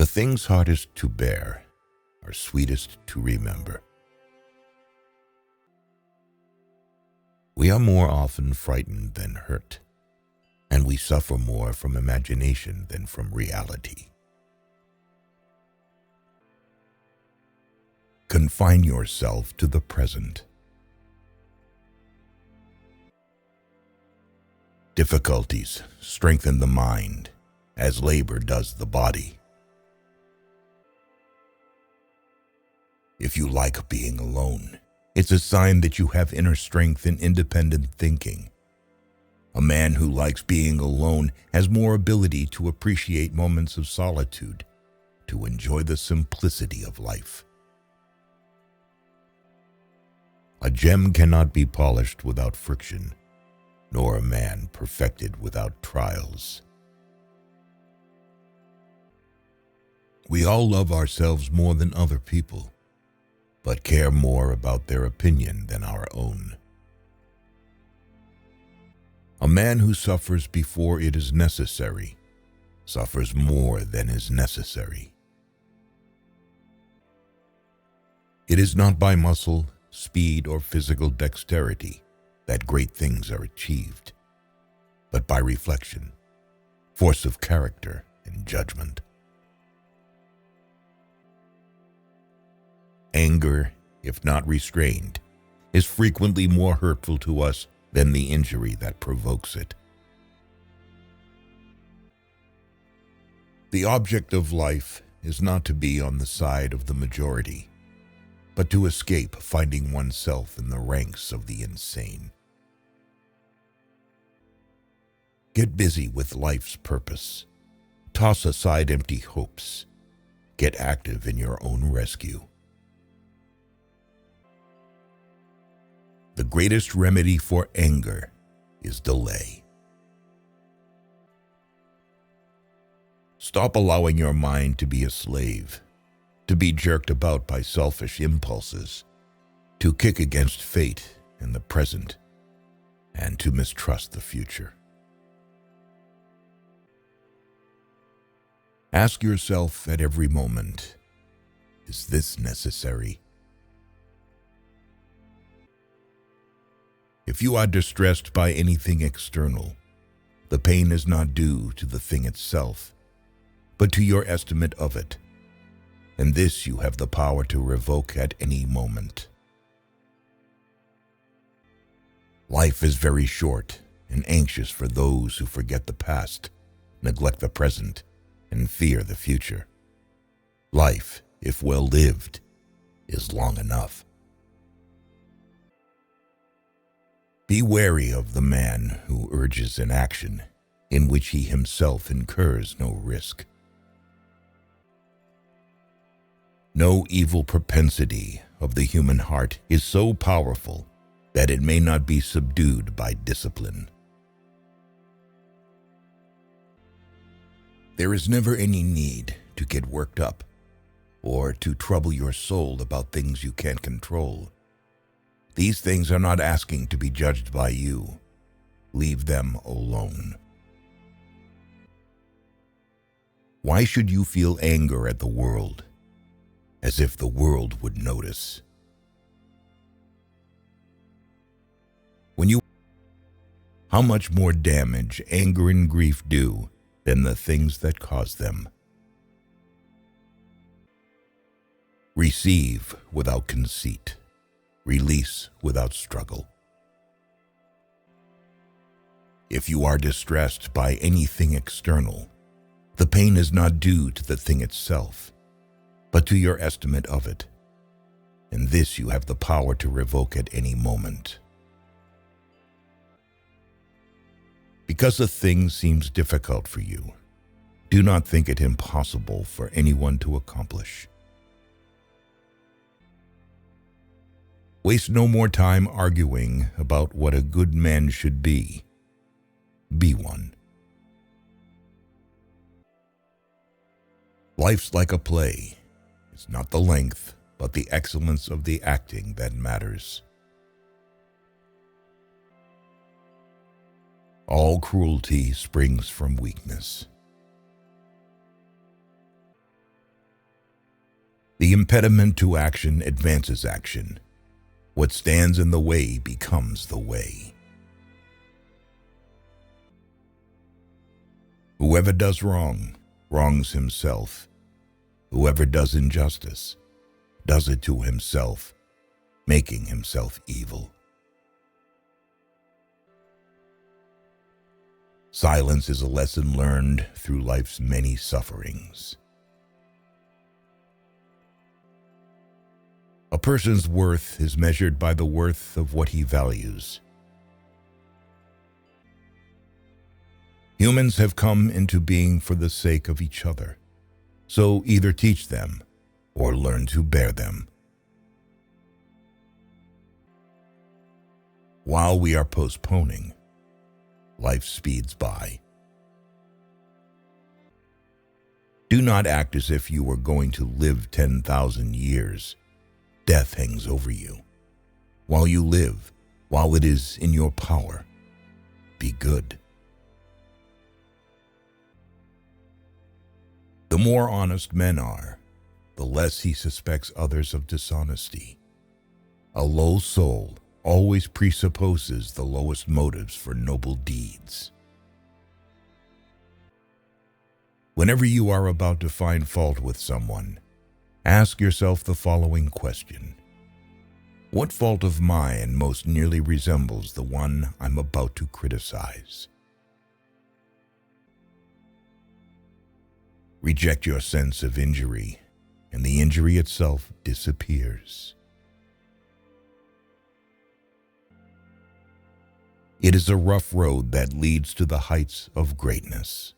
The things hardest to bear are sweetest to remember. We are more often frightened than hurt, and we suffer more from imagination than from reality. Confine yourself to the present. Difficulties strengthen the mind, as labor does the body. If you like being alone, it's a sign that you have inner strength and independent thinking. A man who likes being alone has more ability to appreciate moments of solitude, to enjoy the simplicity of life. A gem cannot be polished without friction, nor a man perfected without trials. We all love ourselves more than other people, but care more about their opinion than our own. A man who suffers before it is necessary suffers more than is necessary. It is not by muscle, speed, or physical dexterity that great things are achieved, but by reflection, force of character, and judgment. Anger, if not restrained, is frequently more hurtful to us than the injury that provokes it. The object of life is not to be on the side of the majority, but to escape finding oneself in the ranks of the insane. Get busy with life's purpose. Toss aside empty hopes. Get active in your own rescue. The greatest remedy for anger is delay. Stop allowing your mind to be a slave, to be jerked about by selfish impulses, to kick against fate in the present, and to mistrust the future. Ask yourself at every moment, is this necessary? If you are distressed by anything external, the pain is not due to the thing itself, but to your estimate of it, and this you have the power to revoke at any moment. Life is very short and anxious for those who forget the past, neglect the present, and fear the future. Life, if well lived, is long enough. Be wary of the man who urges an action in which he himself incurs no risk. No evil propensity of the human heart is so powerful that it may not be subdued by discipline. There is never any need to get worked up or to trouble your soul about things you can't control. These things are not asking to be judged by you. Leave them alone. Why should you feel anger at the world, as if the world would notice? How much more damage anger and grief do than the things that cause them? Receive without conceit. Release without struggle. If you are distressed by anything external, the pain is not due to the thing itself, but to your estimate of it, and this you have the power to revoke at any moment. Because a thing seems difficult for you, do not think it impossible for anyone to accomplish. Waste no more time arguing about what a good man should be. Be one. Life's like a play. It's not the length, but the excellence of the acting that matters. All cruelty springs from weakness. The impediment to action advances action. What stands in the way becomes the way. Whoever does wrong, wrongs himself. Whoever does injustice, does it to himself, making himself evil. Silence is a lesson learned through life's many sufferings. A person's worth is measured by the worth of what he values. Humans have come into being for the sake of each other, so either teach them or learn to bear them. While we are postponing, life speeds by. Do not act as if you were going to live 10,000 years. Death hangs over you. While you live, while it is in your power, be good. The more honest men are, the less he suspects others of dishonesty. A low soul always presupposes the lowest motives for noble deeds. Whenever you are about to find fault with someone, ask yourself the following question. What fault of mine most nearly resembles the one I'm about to criticize? Reject your sense of injury, and the injury itself disappears. It is a rough road that leads to the heights of greatness.